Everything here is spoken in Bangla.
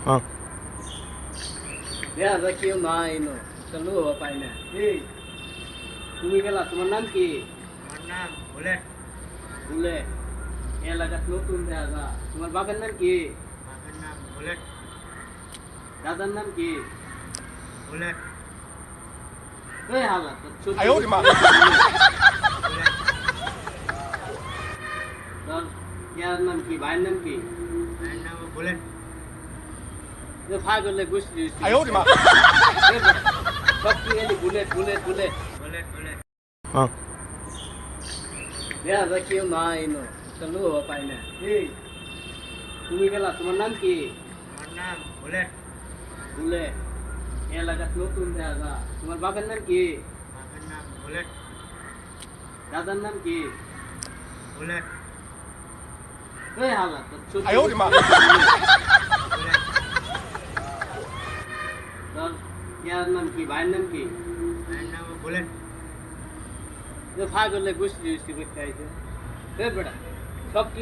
হ্যাঁ দেখা যায় কেউ না এনো চলো পাই না এই তুমি গেলা তোমার নাম কি? আমার নাম বুলেট। বলে এলাকাত নতুন দেখা যা তোমার বাবার নাম কি? বাবার নাম বুলেট। দাদার নাম কি? বুলেট। এই হালা তোর আয় ওরে মা। তোর ইয়ার নাম কি? ভাইয়ের নাম কি? আমার নাম বুলেট। যে ফাই করলে গুছলি আয় ওরে মা। সব কি এলি bullet bullet bullet bullet bullet. হ্যাঁ দেখা যায় কেউ না এনো চলো পাই না এই তুমি গেলা তোমার নাম কি? আমার নাম বুলেট। বলে এলাকাত নতুন দেখা যা তোমার বাবার নাম কি? বাবার নাম বুলেট। দাদার নাম কি? বুলেট। এই হালা তোর আয় ওরে মা। বুলেট। তোর ইয়ার নাম কি? ভাইয়ের নাম কি? আমার নাম বুলেট। যে ফাই করলে গুছলি করতে আইছে বেটা সব কি